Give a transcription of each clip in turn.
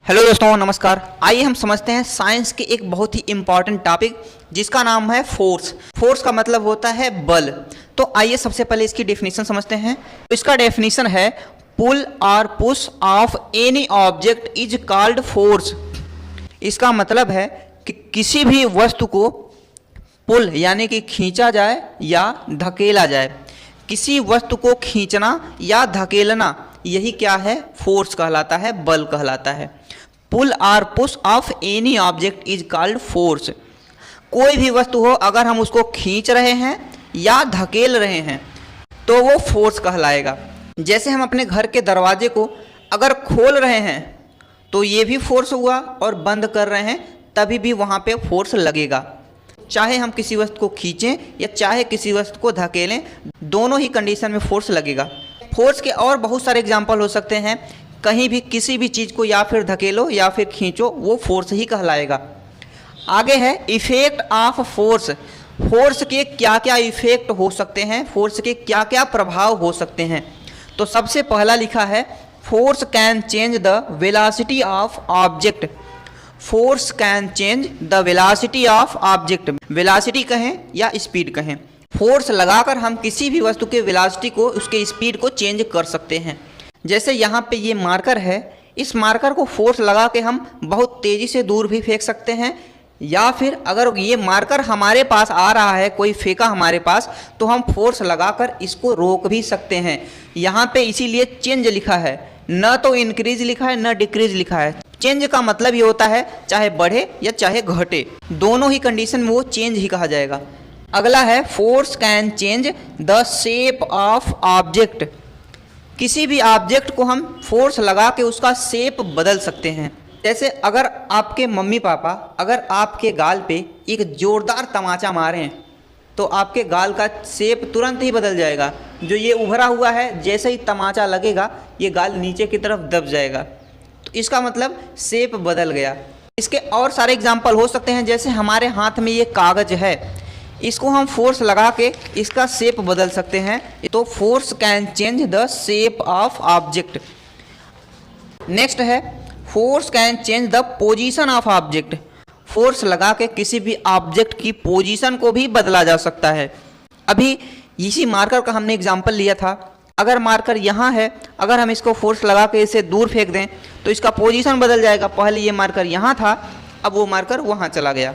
Hello दोस्तों, नमस्कार। आइए हम समझते हैं साइंस के एक बहुत ही इंपॉर्टेंट टॉपिक जिसका नाम है फोर्स। फोर्स का मतलब होता है बल। तो आइए सबसे पहले इसकी डेफिनेशन समझते हैं। इसका डेफिनेशन है पुल और push of any object is called force. इसका मतलब है कि किसी भी वस्तु को पुल यानी कि खींचा जाए या धकेला जाए। किसी वस्तु को खींचना या धकेलना यही क्या है? फोर्स कहलाता है, बल कहलाता है। पुल और push of any object is called force. कोई भी वस्तु हो, अगर हम उसको खींच रहे हैं या धकेल रहे हैं तो वो फोर्स कहलाएगा। जैसे हम अपने घर के दरवाजे को अगर खोल रहे हैं तो ये भी फोर्स हुआ, और बंद कर रहे हैं तभी भी वहाँ पे फोर्स लगेगा। चाहे हम किसी वस्तु को खींचें या चाहे किसी वस्तु को धकेलें, दोनों ही कंडीशन में फोर्स लगेगा। फोर्स के और बहुत सारे एग्जाम्पल हो सकते हैं। कहीं भी किसी भी चीज़ को या फिर धकेलो या फिर खींचो, वो फोर्स ही कहलाएगा। आगे है इफेक्ट ऑफ फोर्स। फोर्स के क्या क्या इफेक्ट हो सकते हैं, फोर्स के क्या क्या प्रभाव हो सकते हैं। तो सबसे पहला लिखा है force can change the velocity of object. Force can change the velocity of object. Velocity कहें या स्पीड कहें, फोर्स लगाकर हम किसी भी वस्तु के वेलोसिटी को, उसके स्पीड को चेंज कर सकते हैं। जैसे यहाँ पे ये मार्कर है, इस मार्कर को फोर्स लगा के हम बहुत तेज़ी से दूर भी फेंक सकते हैं, या फिर अगर ये मार्कर हमारे पास आ रहा है, कोई फेंका हमारे पास, तो हम फोर्स लगाकर इसको रोक भी सकते हैं। यहाँ पे इसीलिए चेंज लिखा है, न तो इंक्रीज लिखा है न डिक्रीज लिखा है। चेंज का मतलब ये होता है चाहे बढ़े या चाहे घटे, दोनों ही कंडीशन में वो चेंज ही कहा जाएगा। अगला है force can change the shape of object. किसी भी ऑब्जेक्ट को हम फोर्स लगा के उसका शेप बदल सकते हैं। जैसे अगर आपके मम्मी पापा अगर आपके गाल पे एक जोरदार तमाचा मारें तो आपके गाल का शेप तुरंत ही बदल जाएगा। जो ये उभरा हुआ है, जैसे ही तमाचा लगेगा ये गाल नीचे की तरफ दब जाएगा, तो इसका मतलब शेप बदल गया। इसके और सारे एग्जाम्पल हो सकते हैं। जैसे हमारे हाथ में ये कागज़ है, इसको हम फोर्स लगा के इसका शेप बदल सकते हैं। तो force can change the shape of object. Next है force can change the position of object. Force लगा के किसी भी ऑब्जेक्ट की पोजीशन को भी बदला जा सकता है। अभी इसी मार्कर का हमने एग्जाम्पल लिया था। अगर मार्कर यहाँ है, अगर हम इसको फोर्स लगा के इसे दूर फेंक दें तो इसका पोजीशन बदल जाएगा। पहले ये मार्कर यहाँ था, अब वो मार्कर वहाँ चला गया।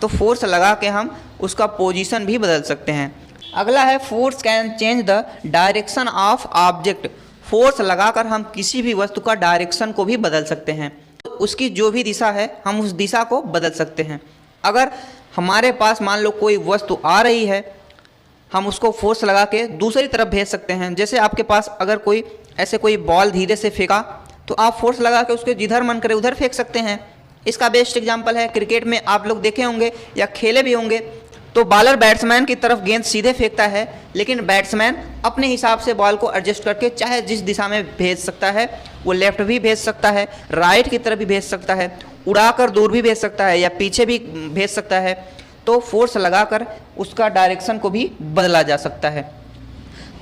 तो फोर्स लगा के हम उसका पोजीशन भी बदल सकते हैं। अगला है force can change the direction of object. Force लगाकर हम किसी भी वस्तु का डायरेक्शन को भी बदल सकते हैं। उसकी जो भी दिशा है हम उस दिशा को बदल सकते हैं। अगर हमारे पास मान लो कोई वस्तु आ रही है, हम उसको फोर्स लगा के दूसरी तरफ भेज सकते हैं। जैसे आपके पास अगर कोई ऐसे कोई बॉल धीरे से फेंका तो आप फोर्स लगा के उसके जिधर मन करे उधर फेंक सकते हैं। इसका बेस्ट एग्जाम्पल है क्रिकेट में, आप लोग देखे होंगे या खेले भी होंगे। तो बॉलर बैट्समैन की तरफ गेंद सीधे फेंकता है, लेकिन बैट्समैन अपने हिसाब से बॉल को एडजस्ट करके चाहे जिस दिशा में भेज सकता है, वो लेफ्ट भी भेज सकता है, राइट की तरफ भी भेज सकता है, उड़ाकर दूर भी भेज सकता है या पीछे भी भेज सकता है। तो फोर्स लगाकर उसका डायरेक्शन को भी बदला जा सकता है।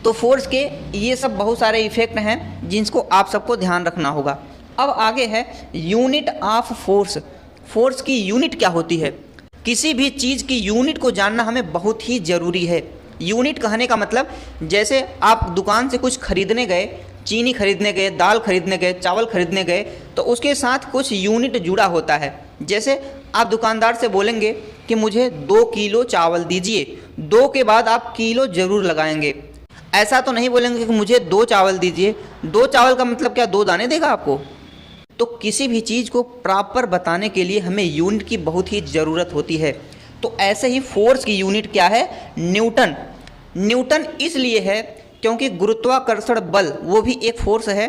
तो फोर्स के ये सब बहुत सारे इफेक्ट हैं जिनको आप सबको ध्यान रखना होगा। अब आगे है यूनिट ऑफ फोर्स। फोर्स की यूनिट क्या होती है? किसी भी चीज़ की यूनिट को जानना हमें बहुत ही ज़रूरी है। यूनिट कहने का मतलब, जैसे आप दुकान से कुछ खरीदने गए, चीनी खरीदने गए, दाल खरीदने गए, चावल खरीदने गए, तो उसके साथ कुछ यूनिट जुड़ा होता है। जैसे आप दुकानदार से बोलेंगे कि मुझे 2 किलो चावल दीजिए, 2 के बाद आप किलो ज़रूर लगाएंगे। ऐसा तो नहीं बोलेंगे कि मुझे 2 चावल दीजिए। 2 चावल का मतलब क्या 2 दाने देगा आपको? तो किसी भी चीज़ को प्रॉपर बताने के लिए हमें यूनिट की बहुत ही ज़रूरत होती है। तो ऐसे ही फोर्स की यूनिट क्या है? न्यूटन। न्यूटन इसलिए है क्योंकि गुरुत्वाकर्षण बल वो भी एक फोर्स है।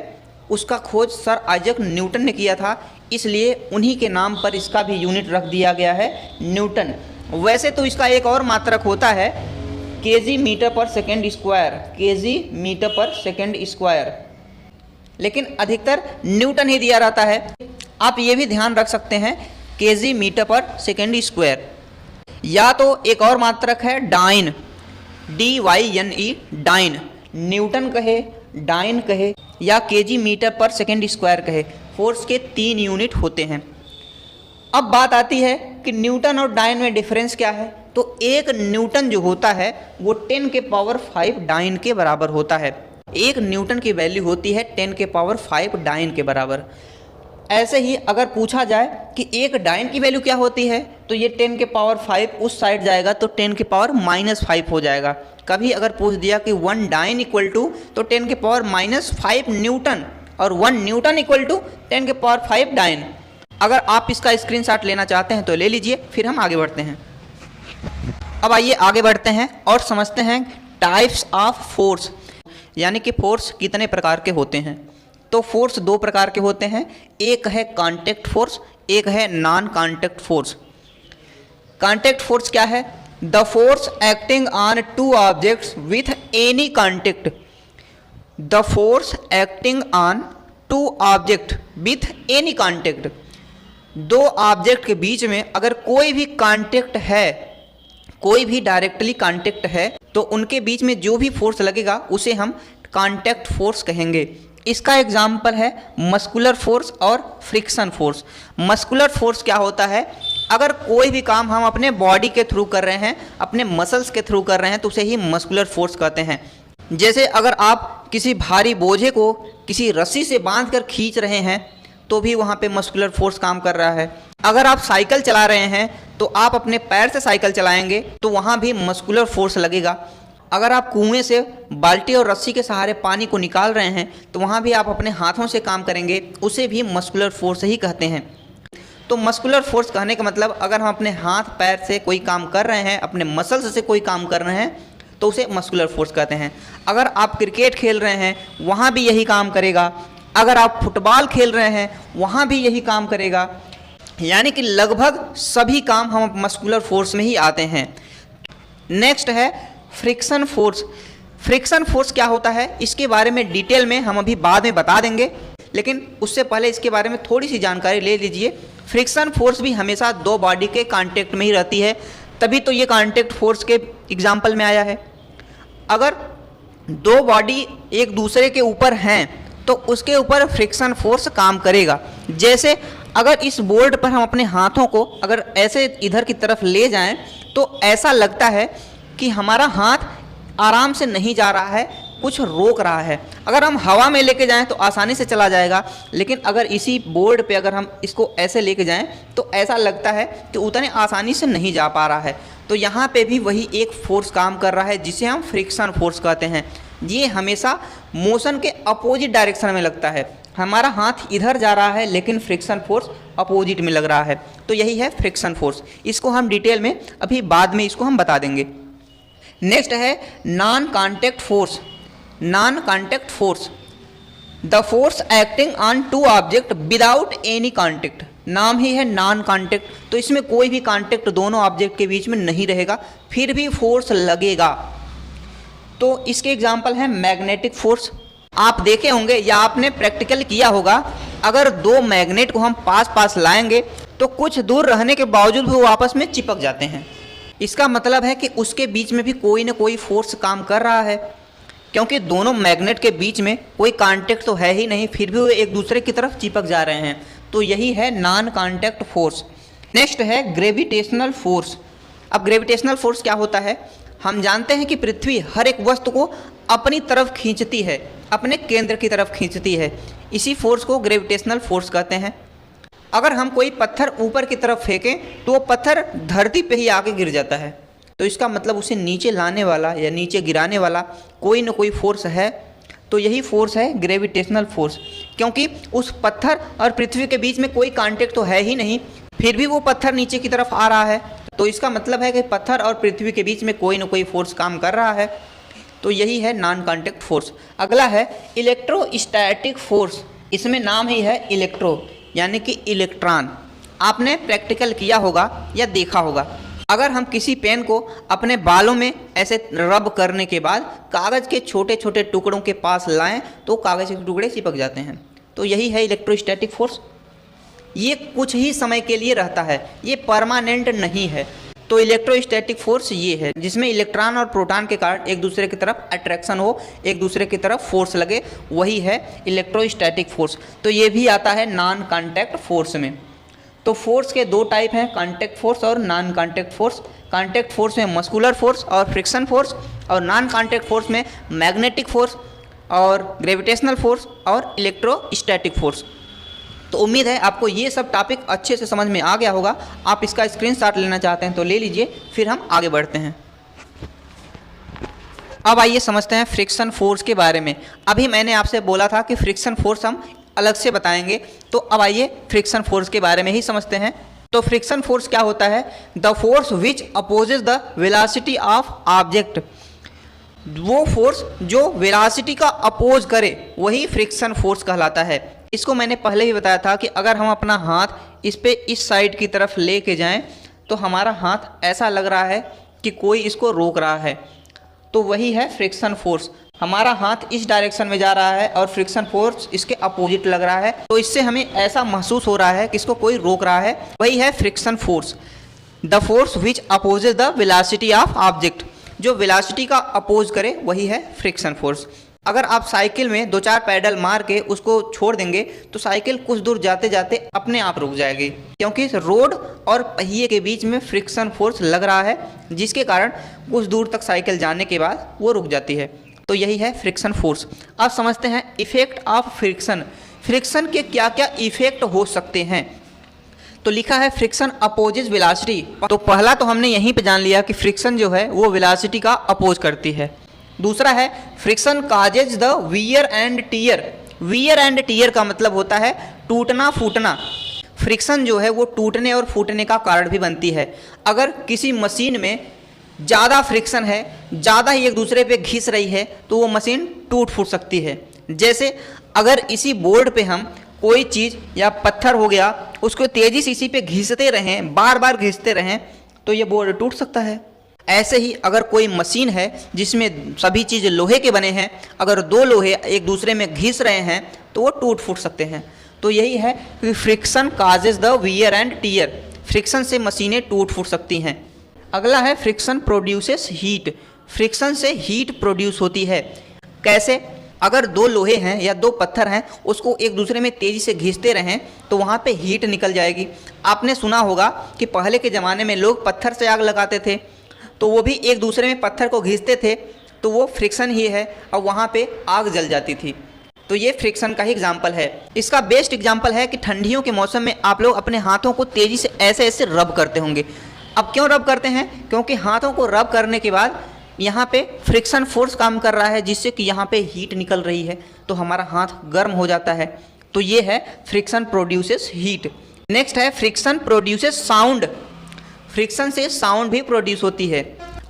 उसका खोज सर आइजैक न्यूटन ने किया था, इसलिए उन्हीं के नाम पर इसका भी यूनिट रख दिया गया है, न्यूटन। वैसे तो इसका एक और मात्रक होता है केजी मीटर पर सेकेंड स्क्वायर, केजी मीटर पर सेकेंड स्क्वायर, लेकिन अधिकतर न्यूटन ही दिया रहता है। आप ये भी ध्यान रख सकते हैं केजी मीटर पर सेकेंड स्क्वायर। या तो एक और मात्रक है डाइन, DYNE, डाइन। न्यूटन कहे, डाइन कहे या केजी मीटर पर सेकेंड स्क्वायर कहे, फोर्स के 3 यूनिट होते हैं। अब बात आती है कि न्यूटन और डाइन में डिफरेंस क्या है। तो एक न्यूटन जो होता है वो 10 के पावर 5 डाइन के बराबर होता है। एक न्यूटन की वैल्यू होती है 10 के पावर 5 डाइन के बराबर। ऐसे ही अगर पूछा जाए कि एक डाइन की वैल्यू क्या होती है, तो ये 10 के पावर 5 उस साइड जाएगा तो 10 के पावर -5 हो जाएगा। कभी अगर पूछ दिया कि 1 डाइन इक्वल टू, तो 10 के पावर -5 न्यूटन, और 1 न्यूटन इक्वल टू 10 के पावर 5 डाइन। अगर आप इसका स्क्रीनशॉट लेना चाहते हैं तो ले लीजिए, फिर हम आगे बढ़ते हैं। अब आइए आगे बढ़ते हैं और समझते हैं टाइप्स ऑफ फोर्स, यानी कि फोर्स कितने प्रकार के होते हैं। तो फोर्स 2 प्रकार के होते हैं, एक है कांटेक्ट फोर्स, एक है non contact force. Contact force क्या है? The force acting on 2 objects with any contact. The force acting on 2 object with any contact. 2 object के बीच में अगर कोई भी कांटेक्ट है, कोई भी डायरेक्टली कांटेक्ट है, तो उनके बीच में जो भी फोर्स लगेगा उसे हम कांटेक्ट फोर्स कहेंगे। इसका एग्जाम्पल है मस्कुलर फोर्स और फ्रिक्शन फोर्स। मस्कुलर फोर्स क्या होता है? अगर कोई भी काम हम अपने बॉडी के थ्रू कर रहे हैं, अपने मसल्स के थ्रू कर रहे हैं, तो उसे ही मस्कुलर फोर्स कहते हैं। जैसे अगर आप किसी भारी बोझे को किसी रस्सी से बांध कर खींच रहे हैं तो भी वहाँ पे मस्कुलर फोर्स काम कर रहा है। अगर आप साइकिल चला रहे हैं तो आप अपने पैर से साइकिल चलाएंगे तो वहाँ भी मस्कुलर फोर्स लगेगा। अगर आप कुएं से बाल्टी और रस्सी के सहारे पानी को निकाल रहे हैं तो वहाँ भी आप अपने हाथों से काम करेंगे, उसे भी मस्कुलर फोर्स ही कहते हैं। तो मस्कुलर फोर्स कहने का मतलब अगर हम अपने हाथ पैर से कोई काम कर रहे हैं, अपने मसल्स से कोई काम कर रहे हैं, तो उसे मस्कुलर फोर्स कहते हैं। अगर आप क्रिकेट खेल रहे हैं वहाँ भी यही काम करेगा। अगर आप फुटबॉल खेल रहे हैं वहाँ भी यही काम करेगा। यानी कि लगभग सभी काम हम मस्कुलर फोर्स में ही आते हैं। नेक्स्ट है फ्रिक्शन फोर्स। फ्रिक्शन फोर्स क्या होता है इसके बारे में डिटेल में हम अभी बाद में बता देंगे, लेकिन उससे पहले इसके बारे में थोड़ी सी जानकारी ले लीजिए। फ्रिक्शन फोर्स भी हमेशा 2 बॉडी के कांटेक्ट में ही रहती है, तभी तो ये कांटेक्ट फोर्स के एग्जाम्पल में आया है। अगर 2 बॉडी एक दूसरे के ऊपर हैं तो उसके ऊपर फ्रिक्शन फोर्स काम करेगा। जैसे अगर इस बोर्ड पर हम अपने हाथों को अगर ऐसे इधर की तरफ ले जाएं तो ऐसा लगता है कि हमारा हाथ आराम से नहीं जा रहा है, कुछ रोक रहा है। अगर हम हवा में लेके जाएं तो आसानी से चला जाएगा, लेकिन अगर इसी बोर्ड पे अगर हम इसको ऐसे लेके जाएं तो ऐसा लगता है कि उतने आसानी से नहीं जा पा रहा है। तो यहाँ पे भी वही एक फोर्स काम कर रहा है जिसे हम फ्रिक्शन फोर्स कहते हैं। ये हमेशा मोशन के अपोजिट डायरेक्शन में लगता है। हमारा हाथ इधर जा रहा है लेकिन फ्रिक्शन फोर्स अपोजिट में लग रहा है, तो यही है फ्रिक्शन फोर्स। इसको हम डिटेल में अभी बाद में इसको हम बता देंगे। नेक्स्ट है non contact force. Non contact force, the force acting on 2 object without any contact. नाम ही है नॉन कांटेक्ट, तो इसमें कोई भी कांटेक्ट दोनों ऑब्जेक्ट के बीच में नहीं रहेगा, फिर भी फोर्स लगेगा। तो इसके एग्जाम्पल है मैग्नेटिक फोर्स। आप देखे होंगे या आपने प्रैक्टिकल किया होगा, अगर 2 मैग्नेट को हम पास पास लाएंगे तो कुछ दूर रहने के बावजूद भी वो आपस में चिपक जाते हैं। इसका मतलब है कि उसके बीच में भी कोई ना कोई फोर्स काम कर रहा है, क्योंकि दोनों मैग्नेट के बीच में कोई कांटेक्ट तो है ही नहीं, फिर भी वो एक दूसरे की तरफ चिपक जा रहे हैं। तो यही है नॉन कांटेक्ट फोर्स। नेक्स्ट है ग्रेविटेशनल फोर्स। अब ग्रेविटेशनल फोर्स क्या होता है? हम जानते हैं कि पृथ्वी हर एक वस्तु को अपनी तरफ खींचती है, अपने केंद्र की तरफ खींचती है। इसी फोर्स को ग्रेविटेशनल फोर्स कहते हैं। अगर हम कोई पत्थर ऊपर की तरफ फेंकें तो वो पत्थर धरती पे ही आके गिर जाता है, तो इसका मतलब उसे नीचे लाने वाला या नीचे गिराने वाला कोई ना कोई फोर्स है। तो यही फोर्स है ग्रेविटेशनल फोर्स, क्योंकि उस पत्थर और पृथ्वी के बीच में कोई कांटेक्ट तो है ही नहीं, फिर भी वो पत्थर नीचे की तरफ आ रहा है। तो इसका मतलब है कि पत्थर और पृथ्वी के बीच में कोई ना कोई फोर्स काम कर रहा है। तो यही है नॉन कांटेक्ट फोर्स। अगला है इलेक्ट्रोस्टैटिक फोर्स। इसमें नाम ही है इलेक्ट्रो, यानी कि इलेक्ट्रॉन। आपने प्रैक्टिकल किया होगा या देखा होगा, अगर हम किसी पेन को अपने बालों में ऐसे रब करने के बाद कागज़ के छोटे छोटे टुकड़ों के पास लाएं तो कागज़ के टुकड़े चिपक जाते हैं। तो यही है इलेक्ट्रोस्टैटिक फोर्स। ये कुछ ही समय के लिए रहता है, ये परमानेंट नहीं है। तो इलेक्ट्रोस्टैटिक फोर्स ये है जिसमें इलेक्ट्रॉन और प्रोटॉन के कारण एक दूसरे की तरफ अट्रैक्शन हो, एक दूसरे की तरफ फोर्स लगे, वही है इलेक्ट्रोस्टैटिक फोर्स। तो ये भी आता है नॉन कांटेक्ट फोर्स में। तो फोर्स के दो टाइप हैं, कांटेक्ट फोर्स और non contact force. Contact force में मस्कुलर फोर्स और फ्रिक्शन फोर्स, और नॉन कांटेक्ट फोर्स में मैग्नेटिक फोर्स और ग्रेविटेशनल फोर्स और इलेक्ट्रोस्टैटिक फोर्स। तो उम्मीद है आपको ये सब टॉपिक अच्छे से समझ में आ गया होगा। आप इसका स्क्रीनशॉट लेना चाहते हैं तो ले लीजिए, फिर हम आगे बढ़ते हैं। अब आइए समझते हैं फ्रिक्शन फोर्स के बारे में। अभी मैंने आपसे बोला था कि फ्रिक्शन फोर्स हम अलग से बताएंगे, तो अब आइए फ्रिक्शन फोर्स के बारे में ही समझते हैं। तो फ्रिक्शन फोर्स क्या होता है? The force which opposes the velocity of object. वो फोर्स जो वेलोसिटी का अपोज करे वही फ्रिक्शन फोर्स कहलाता है। इसको मैंने पहले ही बताया था कि अगर हम अपना हाथ इस साइड की तरफ लेके जाएं तो हमारा हाथ ऐसा लग रहा है कि कोई इसको रोक रहा है, तो वही है फ्रिक्शन फोर्स। हमारा हाथ इस डायरेक्शन में जा रहा है और फ्रिक्शन फोर्स इसके अपोजिट लग रहा है, तो इससे हमें ऐसा महसूस हो रहा है कि इसको कोई रोक रहा है, वही है friction force. The force which opposes the velocity of object. जो वेलोसिटी का अपोज करे वही है फ्रिक्शन फोर्स। अगर आप साइकिल में 2-4 पैडल मार के उसको छोड़ देंगे तो साइकिल कुछ दूर जाते जाते अपने आप रुक जाएगी, क्योंकि रोड और पहिए के बीच में फ्रिक्शन फोर्स लग रहा है, जिसके कारण कुछ दूर तक साइकिल जाने के बाद वो रुक जाती है। तो यही है फ्रिक्शन फोर्स। अब समझते हैं इफेक्ट ऑफ फ्रिक्शन। फ्रिक्शन के क्या क्या इफेक्ट हो सकते हैं। तो लिखा है फ्रिक्शन अपोजेस वेलोसिटी। तो पहला तो हमने यहीं पे जान लिया कि फ्रिक्शन जो है वो वेलोसिटी का अपोज करती है। दूसरा है friction causes the wear and tear. Wear and tear का मतलब होता है टूटना फूटना। फ्रिक्शन जो है वो टूटने और फूटने का कारण भी बनती है। अगर किसी मशीन में ज़्यादा फ्रिक्शन है, ज़्यादा ही एक दूसरे पे घिस रही है, तो वो मशीन टूट फूट सकती है। जैसे अगर इसी बोर्ड पे हम कोई चीज़ या पत्थर हो गया उसको तेज़ी से इसी पे घिसते रहें, बार बार घिसते रहें, तो ये बोर्ड टूट सकता है। ऐसे ही अगर कोई मशीन है जिसमें सभी चीज़ लोहे के बने हैं, अगर दो लोहे एक दूसरे में घिस रहे हैं तो वो टूट फूट सकते हैं। तो यही है कि friction causes the wear and tear. Friction से मशीनें टूट फूट सकती हैं। अगला है फ्रिक्शन प्रोड्यूसेस हीट। फ्रिक्शन से हीट प्रोड्यूस होती है। कैसे? अगर दो लोहे हैं या दो पत्थर हैं, उसको एक दूसरे में तेज़ी से घिसते रहें तो वहाँ पे हीट निकल जाएगी। आपने सुना होगा कि पहले के ज़माने में लोग पत्थर से आग लगाते थे, तो वो भी एक दूसरे में पत्थर को घिसते थे, तो वो फ्रिक्शन ही है और वहाँ पे आग जल जाती थी। तो ये फ्रिक्शन का ही एग्जाम्पल है। इसका बेस्ट एग्जाम्पल है कि ठंडियों के मौसम में आप लोग अपने हाथों को तेज़ी से ऐसे ऐसे रब करते होंगे। अब क्यों रब करते हैं? क्योंकि हाथों को रब करने के बाद यहाँ पे फ्रिक्शन फोर्स काम कर रहा है, जिससे कि यहाँ पे हीट निकल रही है, तो हमारा हाथ गर्म हो जाता है। तो ये है फ्रिक्शन प्रोड्यूसेस हीट। नेक्स्ट है फ्रिक्शन प्रोड्यूसेस साउंड। फ्रिक्शन से साउंड भी प्रोड्यूस होती है।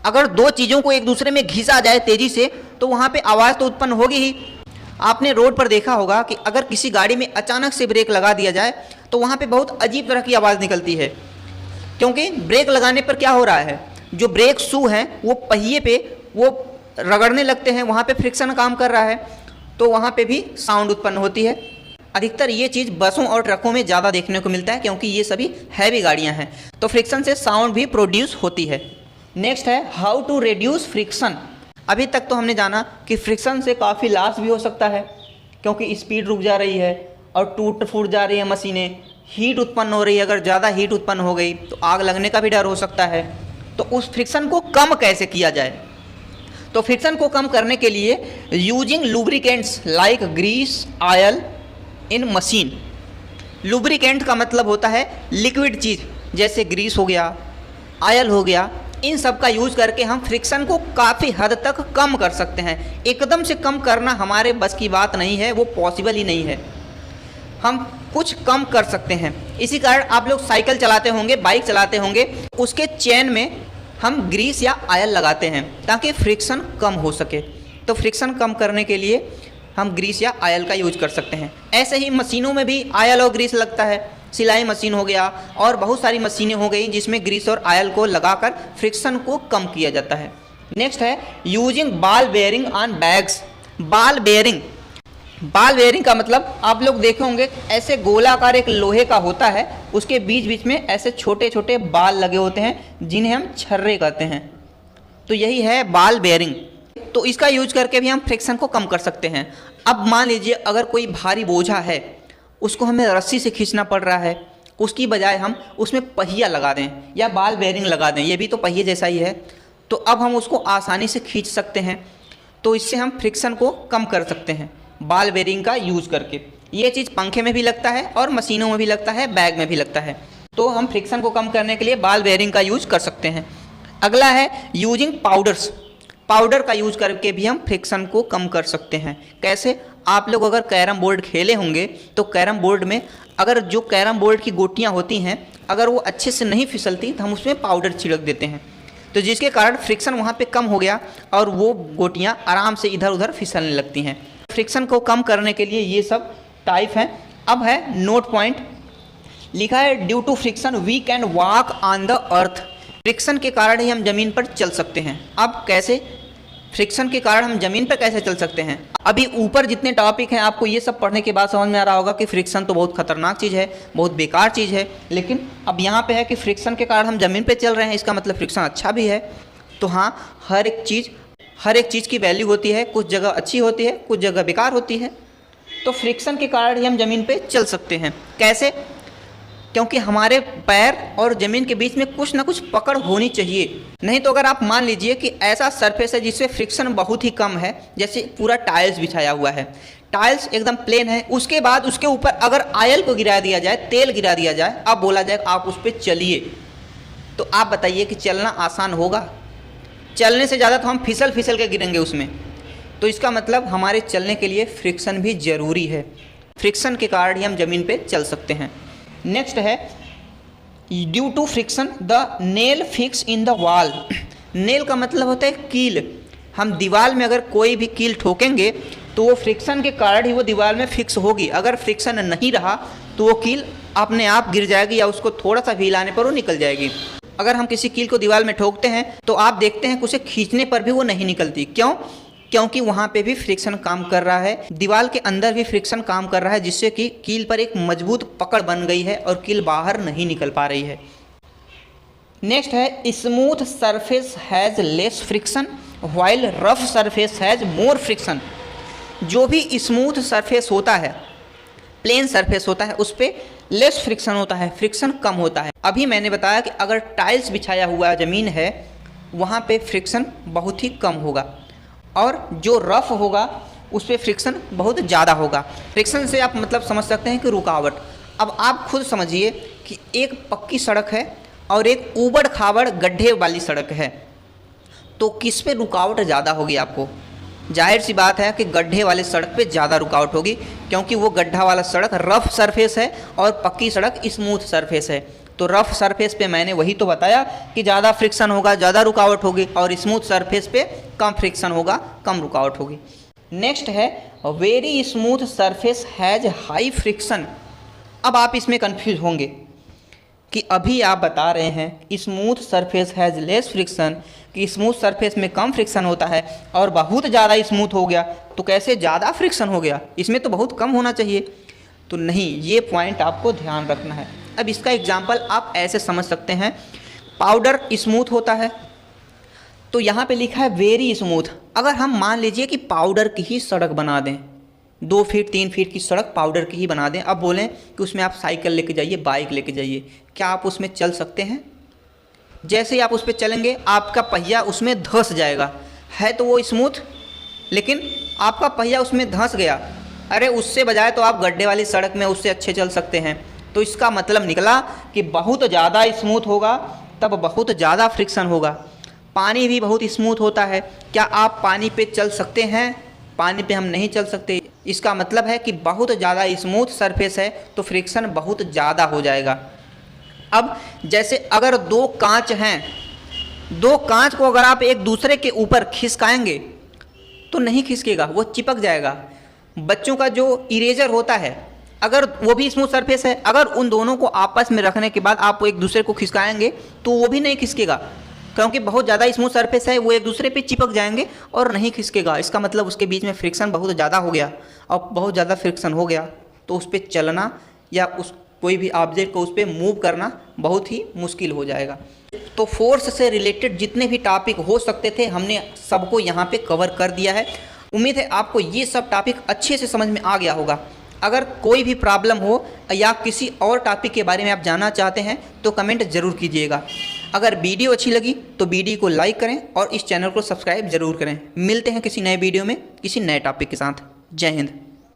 अगर दो चीज़ों को एक दूसरे में घिसा जाए तेज़ी से तो वहाँ पे आवाज़ तो उत्पन्न होगी ही। आपने रोड पर देखा होगा कि अगर किसी गाड़ी में अचानक से ब्रेक लगा दिया जाए तो वहाँ पे बहुत अजीब तरह की आवाज़ निकलती है, क्योंकि ब्रेक लगाने पर क्या हो रहा है, जो ब्रेक शू हैं वो पहिए पे वो रगड़ने लगते हैं, वहाँ पे फ्रिक्शन काम कर रहा है, तो वहाँ पे भी साउंड उत्पन्न होती है। अधिकतर ये चीज़ बसों और ट्रकों में ज़्यादा देखने को मिलता है, क्योंकि ये सभी हैवी गाड़ियाँ हैं, तो फ्रिक्शन से साउंड भी प्रोड्यूस होती है। नेक्स्ट है हाउ टू रिड्यूस फ्रिक्शन। अभी तक तो हमने जाना कि फ्रिक्शन से काफ़ी लॉस भी हो सकता है, क्योंकि स्पीड रुक जा रही है और टूट फूट जा रही है मशीनें, हीट उत्पन्न हो रही है। अगर ज़्यादा हीट उत्पन्न हो गई तो आग लगने का भी डर हो सकता है। तो उस फ्रिक्शन को कम कैसे किया जाए? तो फ्रिक्शन को कम करने के लिए using lubricants like grease oil in machine. Lubricant का मतलब होता है लिक्विड चीज़, जैसे ग्रीस हो गया, ऑयल हो गया, इन सब का यूज करके हम फ्रिक्शन को काफ़ी हद तक कम कर सकते हैं। एकदम से कम करना हमारे बस की बात नहीं है, वो पॉसिबल ही नहीं है। हम कुछ कम कर सकते हैं। इसी कारण आप लोग साइकिल चलाते होंगे, बाइक चलाते होंगे, उसके चेन में हम ग्रीस या ऑयल लगाते हैं ताकि फ्रिक्शन कम हो सके। तो फ्रिक्शन कम करने के लिए हम ग्रीस या ऑयल का यूज कर सकते हैं। ऐसे ही मशीनों में भी ऑयल और ग्रीस लगता है। सिलाई मशीन हो गया और बहुत सारी मशीनें हो गई जिसमें ग्रीस और ऑयल को लगाकर फ्रिक्शन को कम किया जाता है। नेक्स्ट है using ball bearing on bags. Ball bearing ball bearing का मतलब आप लोग देखे होंगे ऐसे गोलाकार एक लोहे का होता है, उसके बीच बीच में ऐसे छोटे छोटे बाल लगे होते हैं जिन्हें हम छर्रे कहते हैं। तो यही है बॉल बेयरिंग। तो इसका यूज करके भी हम फ्रिक्शन को कम कर सकते हैं। अब मान लीजिए अगर कोई भारी बोझा है, उसको हमें रस्सी से खींचना पड़ रहा है, उसकी बजाय हम उसमें पहिया लगा दें या बॉल बेयरिंग लगा दें, ये भी तो पहिए जैसा ही है, तो अब हम उसको आसानी से खींच सकते हैं। तो इससे हम फ्रिक्शन को कम कर सकते हैं बॉल बेयरिंग का यूज करके। ये चीज़ पंखे में भी लगता है और मशीनों में भी लगता है, बैग में भी लगता है। तो हम फ्रिक्शन को कम करने के लिए बॉल बेयरिंग का यूज कर सकते हैं। अगला है यूजिंग पाउडर्स। पाउडर का यूज करके भी हम फ्रिक्शन को कम कर सकते हैं। कैसे? आप लोग अगर कैरम बोर्ड खेले होंगे तो कैरम बोर्ड में अगर जो कैरम बोर्ड की गोटियां होती हैं, अगर वो अच्छे से नहीं फिसलती तो हम उसमें पाउडर छिड़क देते हैं, तो जिसके कारण फ्रिक्शन वहाँ पे कम हो गया और वो गोटियां आराम से इधर उधर फिसलने लगती हैं। फ्रिक्शन को कम करने के लिए ये सब टाइप हैं। अब है नोट पॉइंट, लिखा है due to friction we can walk on the earth. Friction के कारण ही हम ज़मीन पर चल सकते हैं। अब कैसे? फ्रिक्शन के कारण हम ज़मीन पर कैसे चल सकते हैं? अभी ऊपर जितने टॉपिक हैं आपको ये सब पढ़ने के बाद समझ में आ रहा होगा कि फ्रिक्शन तो बहुत खतरनाक चीज़ है, बहुत बेकार चीज़ है। लेकिन अब यहाँ पे है कि फ्रिक्शन के कारण हम ज़मीन पे चल रहे हैं, इसका मतलब फ्रिक्शन अच्छा भी है। तो हाँ, हर एक चीज़ की वैल्यू होती है, कुछ जगह अच्छी होती है, कुछ जगह बेकार होती है। तो फ्रिक्शन के कारण ही हम ज़मीन पे चल सकते हैं। कैसे? क्योंकि हमारे पैर और ज़मीन के बीच में कुछ ना कुछ पकड़ होनी चाहिए। नहीं तो अगर आप मान लीजिए कि ऐसा सरफेस है जिससे फ्रिक्शन बहुत ही कम है, जैसे पूरा टाइल्स बिछाया हुआ है, टाइल्स एकदम प्लेन है, उसके बाद उसके ऊपर अगर ऑयल को गिरा दिया जाए, तेल गिरा दिया जाए, अब बोला जाए आप उस पर चलिए, तो आप बताइए कि चलना आसान होगा? चलने से ज़्यादा तो हम फिसल के गिरेंगे उसमें। तो इसका मतलब हमारे चलने के लिए फ्रिक्शन भी ज़रूरी है। फ्रिक्शन के कारण ही हम ज़मीन पे चल सकते हैं। नेक्स्ट है due to friction the nail fix in the wall. Nail का मतलब होता है कील। हम दीवार में अगर कोई भी कील ठोकेंगे तो वो फ्रिक्शन के कारण ही वो दीवार में फिक्स होगी। अगर फ्रिक्शन नहीं रहा तो वो कील अपने आप गिर जाएगी या उसको थोड़ा सा भी हिलाने पर वो निकल जाएगी। अगर हम किसी कील को दीवार में ठोकते हैं तो आप देखते हैं कि उसे खींचने पर भी वो नहीं निकलती। क्यों? क्योंकि वहाँ पे भी फ्रिक्शन काम कर रहा है, दीवार के अंदर भी फ्रिक्शन काम कर रहा है, जिससे कि कील पर एक मजबूत पकड़ बन गई है और कील बाहर नहीं निकल पा रही है। नेक्स्ट है smooth surface has less friction while rough surface has more friction. जो भी स्मूथ सरफेस होता है, प्लेन सरफेस होता है, उस पर लेस फ्रिक्शन होता है, फ्रिक्शन कम होता है। अभी मैंने बताया कि अगर टाइल्स बिछाया हुआ ज़मीन है वहाँ पे फ्रिक्शन बहुत ही कम होगा और जो रफ होगा उस पर फ्रिक्शन बहुत ज़्यादा होगा। फ्रिक्शन से आप मतलब समझ सकते हैं कि रुकावट। अब आप खुद समझिए कि एक पक्की सड़क है और एक ऊबड़ खाबड़ गड्ढे वाली सड़क है, तो किस पे रुकावट ज़्यादा होगी? आपको जाहिर सी बात है कि गड्ढे वाले सड़क पे ज़्यादा रुकावट होगी, क्योंकि वो गड्ढा वाला सड़क रफ सरफेस है और पक्की सड़क स्मूथ सरफेस है। तो रफ सरफेस पे मैंने वही तो बताया कि ज़्यादा फ्रिक्शन होगा, ज़्यादा रुकावट होगी, और स्मूथ सरफेस पे कम फ्रिक्शन होगा, कम रुकावट होगी। नेक्स्ट है very smooth surface has high friction. अब आप इसमें कंफ्यूज होंगे कि अभी आप बता रहे हैं smooth surface has less friction, कि स्मूथ सरफेस में कम फ्रिक्शन होता है, और बहुत ज़्यादा स्मूथ हो गया तो कैसे ज़्यादा फ्रिक्शन हो गया? इसमें तो बहुत कम होना चाहिए। तो नहीं, ये पॉइंट आपको ध्यान रखना है। अब इसका एग्जाम्पल आप ऐसे समझ सकते हैं, पाउडर स्मूथ होता है तो यहाँ पे लिखा है वेरी स्मूथ। अगर हम मान लीजिए कि पाउडर की ही सड़क बना दें, 2 फीट 3 फीट की सड़क पाउडर की ही बना दें, अब बोलें कि उसमें आप साइकिल लेके जाइए, बाइक लेके जाइए, क्या आप उसमें चल सकते हैं? जैसे ही आप उस पर चलेंगे आपका पहिया उसमें धंस जाएगा। है तो वो स्मूथ, लेकिन आपका पहिया उसमें धंस गया। अरे उससे बजाय तो आप गड्ढे वाली सड़क में उससे अच्छे चल सकते हैं। तो इसका मतलब निकला कि बहुत ज़्यादा स्मूथ होगा तब बहुत ज़्यादा फ्रिक्शन होगा। पानी भी बहुत स्मूथ होता है, क्या आप पानी पे चल सकते हैं? पानी पे हम नहीं चल सकते। इसका मतलब है कि बहुत ज़्यादा स्मूथ सरफेस है तो फ्रिक्शन बहुत ज़्यादा हो जाएगा। अब जैसे अगर 2 कांच हैं, 2 कांच को अगर आप एक दूसरे के ऊपर खिसकाएंगे तो नहीं खिसकेगा, वो चिपक जाएगा। बच्चों का जो इरेजर होता है, अगर वो भी स्मूथ सरफेस है, अगर उन दोनों को आपस में रखने के बाद आप एक दूसरे को खिसकाएंगे तो वो भी नहीं खिसकेगा। क्योंकि बहुत ज़्यादा स्मूथ सरफेस है, वो एक दूसरे पे चिपक जाएंगे और नहीं खिसकेगा। इसका मतलब उसके बीच में फ्रिक्शन बहुत ज़्यादा हो गया, और बहुत ज़्यादा फ्रिक्शन हो गया तो उस पर चलना या उस कोई भी ऑब्जेक्ट को उस पर मूव करना बहुत ही मुश्किल हो जाएगा। तो फोर्स से रिलेटेड जितने भी टॉपिक हो सकते थे हमने सबको यहाँ पे कवर कर दिया है। उम्मीद है आपको ये सब टॉपिक अच्छे से समझ में आ गया होगा। अगर कोई भी प्रॉब्लम हो या किसी और टॉपिक के बारे में आप जानना चाहते हैं तो कमेंट ज़रूर कीजिएगा। अगर वीडियो अच्छी लगी तो वीडियो को लाइक करें और इस चैनल को सब्सक्राइब ज़रूर करें। मिलते हैं किसी नए वीडियो में किसी नए टॉपिक के साथ। जय हिंद।